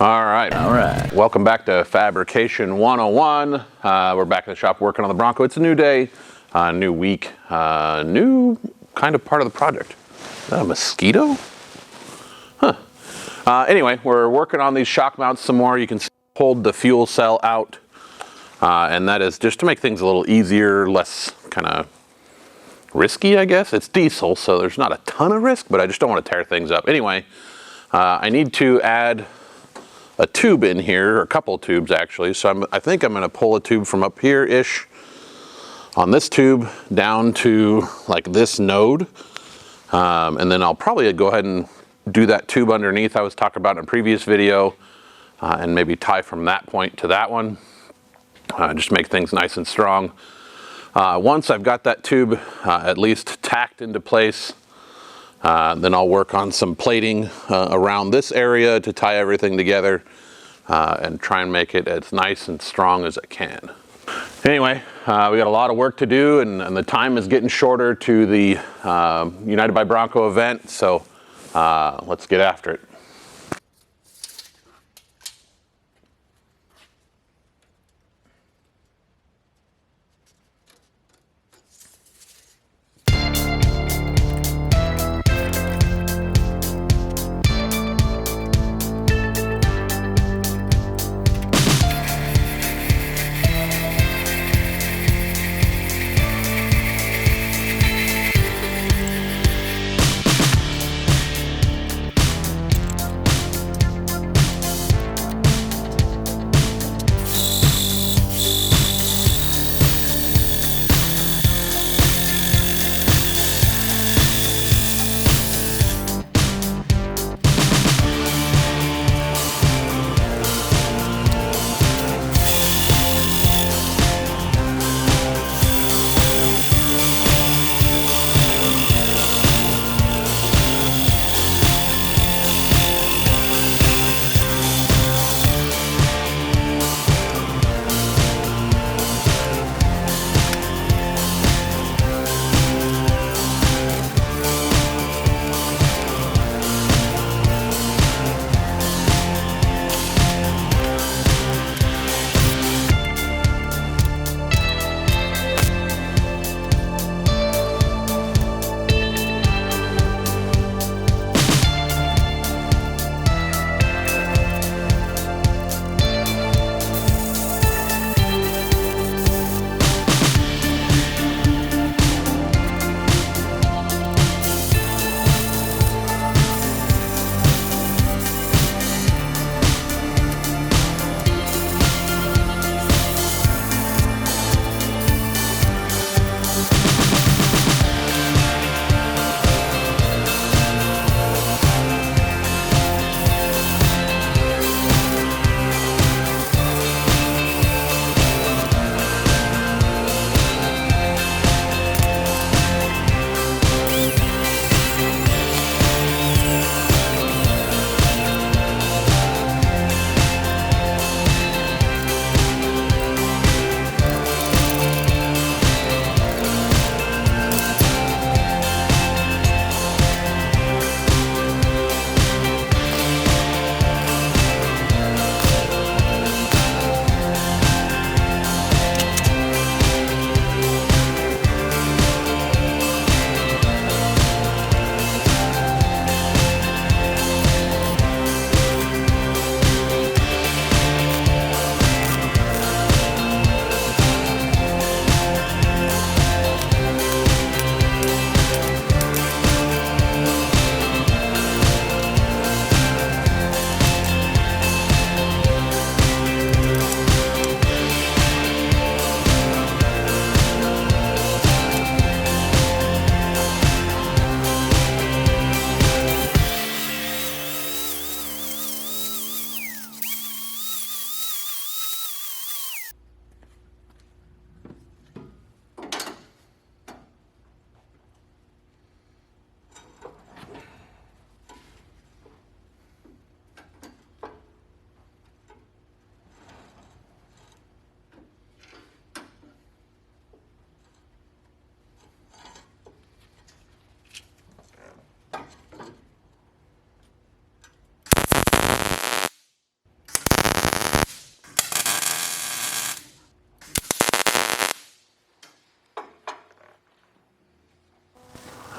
All right. Welcome back to Fabrication 101. We're back in the shop working on the Bronco. It's a new day, new week, new kind of part of the project. Is that a mosquito? Huh. Anyway, we're working on these shock mounts some more. You can hold the fuel cell out, and that is just to make things a little easier, less kind of risky, I guess. It's diesel, so there's not a ton of risk, but I just don't want to tear things up. Anyway, I need to add a tube in here, or a couple of tubes actually. So I think I'm going to pull a tube from up here-ish on this tube down to like this node. And then I'll probably go ahead and do that tube underneath I was talking about in a previous video, and maybe tie from that point to that one. Just make things nice and strong. Once I've got that tube at least tacked into place, then I'll work on some plating around this area to tie everything together and try and make it as nice and strong as I can. Anyway, we got a lot of work to do, and the time is getting shorter to the United by Bronco event, so let's get after it.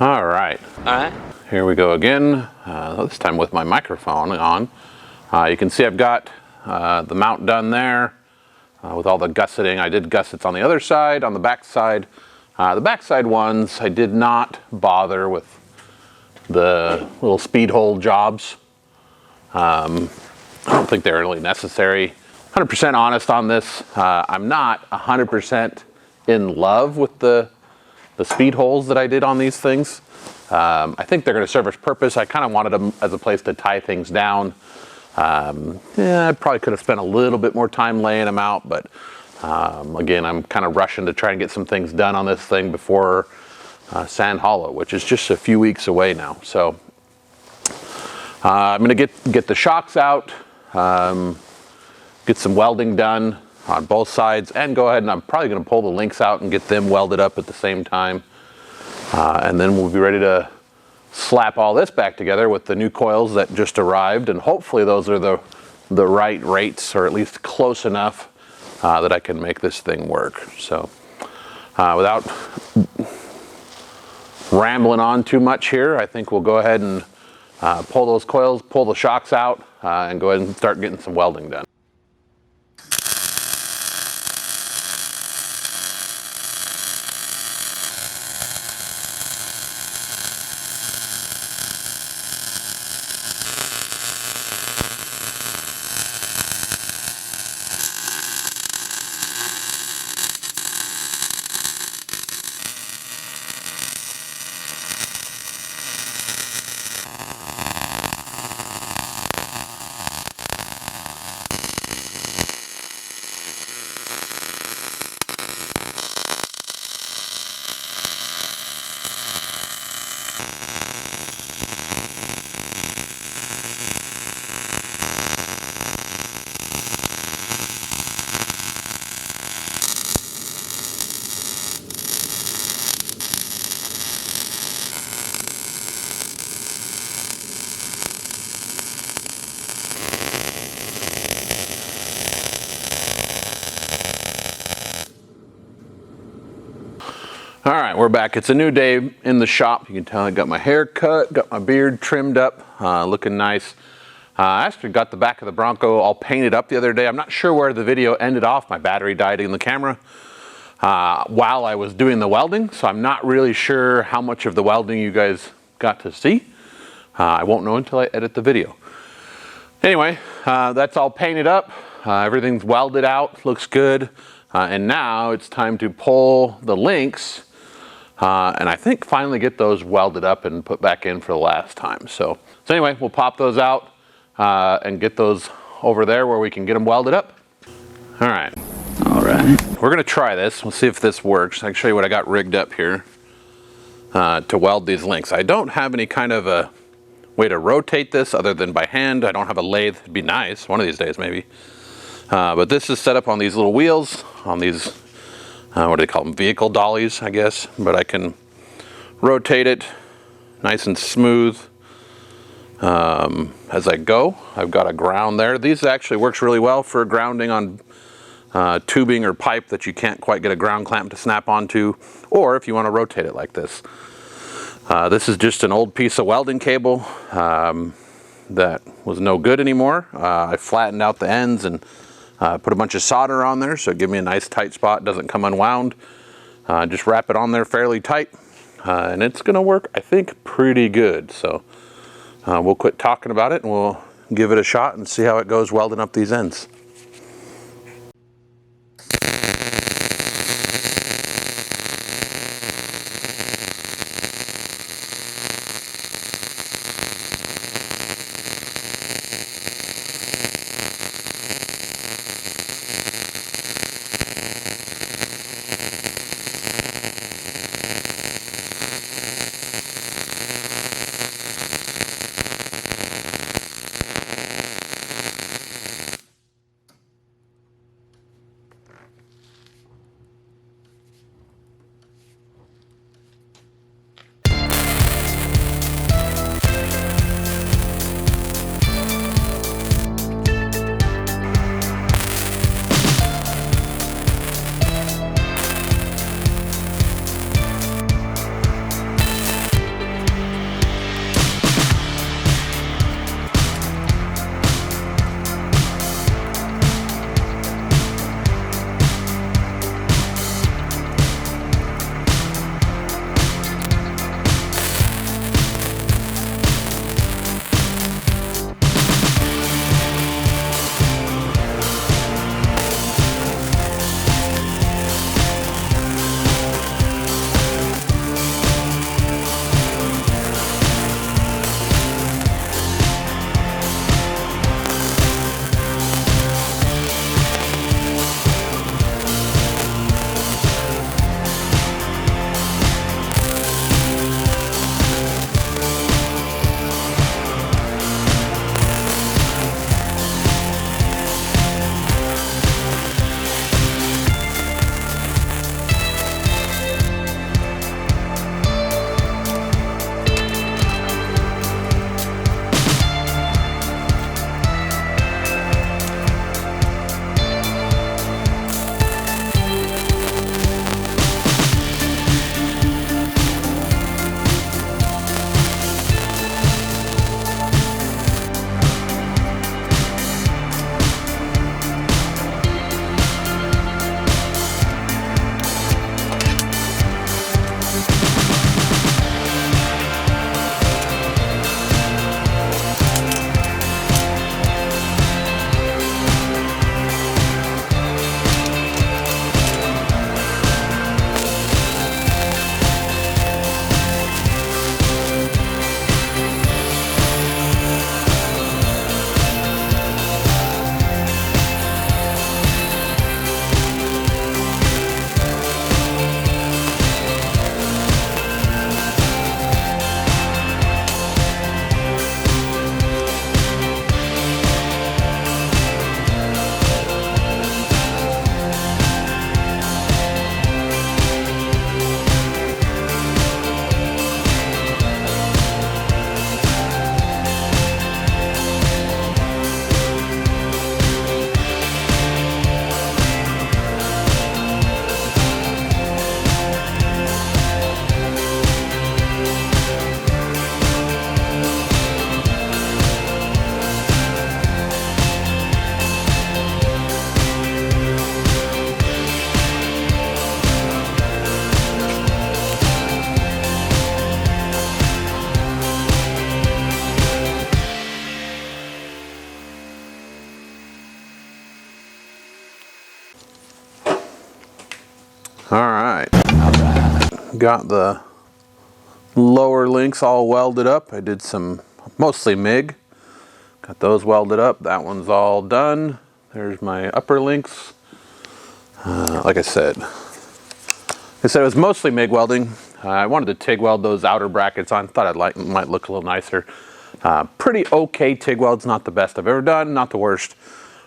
All right. Here we go again, this time with my microphone on. You can see I've got the mount done there with all the gusseting. I did gussets on the other side, on the back side. The backside ones, I did not bother with the little speed hole jobs. I don't think they're really necessary. 100% honest on this, I'm not 100% in love with the speed holes that I did on these things. I think they're going to serve its purpose. I kind of wanted them as a place to tie things down. I probably could have spent a little bit more time laying them out, but again, I'm kind of rushing to try and get some things done on this thing before Sand Hollow, which is just a few weeks away now. So I'm going to get the shocks out, get some welding done on both sides, and go ahead and I'm probably going to pull the links out and get them welded up at the same time. And then we'll be ready to slap all this back together with the new coils that just arrived, and hopefully those are the right rates, or at least close enough that I can make this thing work. So without rambling on too much here, I think we'll go ahead and pull those coils, pull the shocks out, and go ahead and start getting some welding done. All right, we're back. It's a new day in the shop. You can tell I got my hair cut, got my beard trimmed up, looking nice. I actually got the back of the Bronco all painted up the other day. I'm not sure where the video ended off. My battery died in the camera while I was doing the welding, so I'm not really sure how much of the welding you guys got to see. I won't know until I edit the video. Anyway, that's all painted up. Everything's welded out, looks good. And now it's time to pull the links and I think finally get those welded up and put back in for the last time. So anyway, we'll pop those out and get those over there where we can get them welded up. All right. We're gonna try this. We'll see if this works. I can show you what I got rigged up here to weld these links. I don't have any kind of a way to rotate this other than by hand. I don't have a lathe. It'd be nice one of these days maybe. But this is set up on these little wheels, on these, what do they call them, vehicle dollies, I guess. But I can rotate it nice and smooth as I go. I've got a ground there. These actually works really well for grounding on tubing or pipe that you can't quite get a ground clamp to snap onto, or if you want to rotate it like this. This is just an old piece of welding cable that was no good anymore. I flattened out the ends and put a bunch of solder on there, so give me a nice tight spot, doesn't come unwound. Just wrap it on there fairly tight, and it's gonna work, I think, pretty good. So we'll quit talking about it and we'll give it a shot and see how it goes welding up these ends. got the lower links all welded up. I did some mostly MIG. Got those welded up. That one's all done. There's my upper links. Like I said, it was mostly MIG welding. I wanted to TIG weld those outer brackets on. Thought it might look a little nicer. Pretty okay TIG welds, not the best I've ever done, not the worst.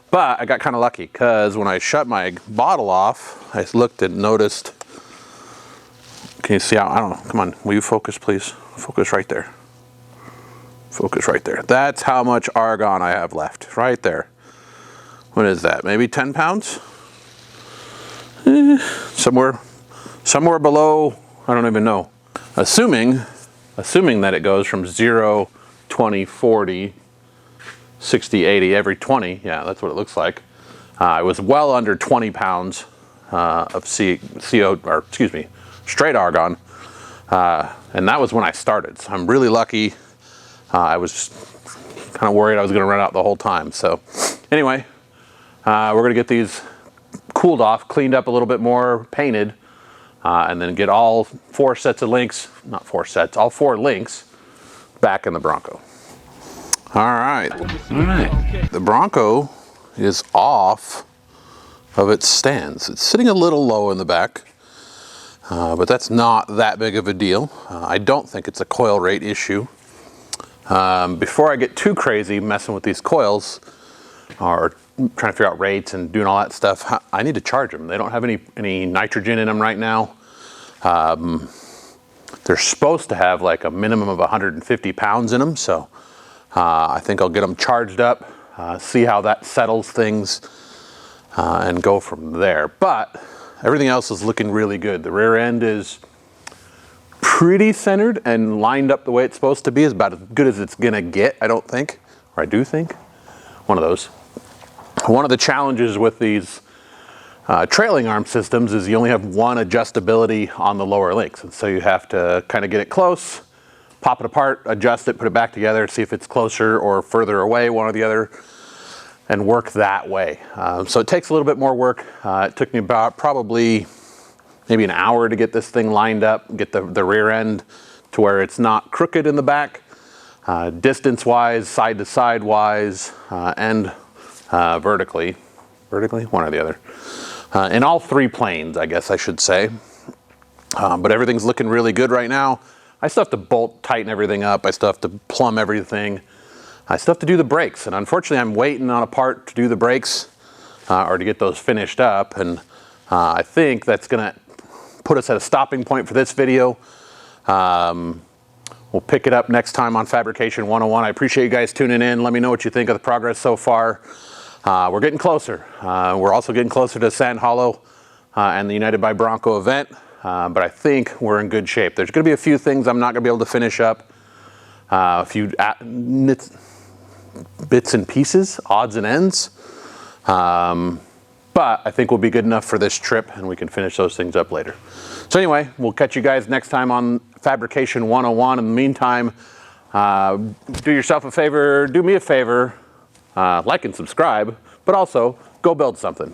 But I got kind of lucky because when I shut my bottle off, I looked and noticed. Can you see how, I don't know, come on, will you focus please? Focus right there. Focus right there. That's how much argon I have left, right there. What is that, maybe 10 pounds? Somewhere below, I don't even know. Assuming that it goes from 0, 20, 40, 60, 80, every 20, yeah, that's what it looks like. It was well under 20 pounds of straight argon. And that was when I started, so I'm really lucky. I was kind of worried I was gonna run out the whole time. So anyway, we're gonna get these cooled off, cleaned up a little bit more, painted, and then get all 4 sets of links, not 4 sets, all 4 links back in the Bronco. All right. The Bronco is off of its stands. It's sitting a little low in the back, but that's not that big of a deal. I don't think it's a coil rate issue. Before I get too crazy messing with these coils or trying to figure out rates and doing all that stuff, I need to charge them. They don't have any nitrogen in them right now. They're supposed to have like a minimum of 150 pounds in them, so I think I'll get them charged up, see how that settles things, and go from there. But everything else is looking really good. The rear end is pretty centered and lined up the way it's supposed to be. Is about as good as it's gonna get, I don't think, or I do think. One of those. One of the challenges with these trailing arm systems is you only have one adjustability on the lower links, and so you have to kind of get it close, pop it apart, adjust it, put it back together, see if it's closer or further away, one or the other, and work that way. So it takes a little bit more work. It took me about probably maybe an hour to get this thing lined up, get the rear end to where it's not crooked in the back, distance-wise, side-to-side wise, and vertically, one or the other. In all 3 planes, I guess I should say. But everything's looking really good right now. I still have to bolt tighten everything up. I still have to plumb everything. I still have to do the brakes. And unfortunately, I'm waiting on a part to do the brakes or to get those finished up. And I think that's gonna put us at a stopping point for this video. We'll pick it up next time on Fabrication 101. I appreciate you guys tuning in. Let me know what you think of the progress so far. We're getting closer. We're also getting closer to Sand Hollow and the United by Bronco event, but I think we're in good shape. There's going to be a few things I'm not going to be able to finish up, a few bits and pieces, odds and ends, but I think we'll be good enough for this trip and we can finish those things up later. So anyway, we'll catch you guys next time on Fabrication 101. In the meantime, do yourself a favor, do me a favor, like and subscribe, but also go build something.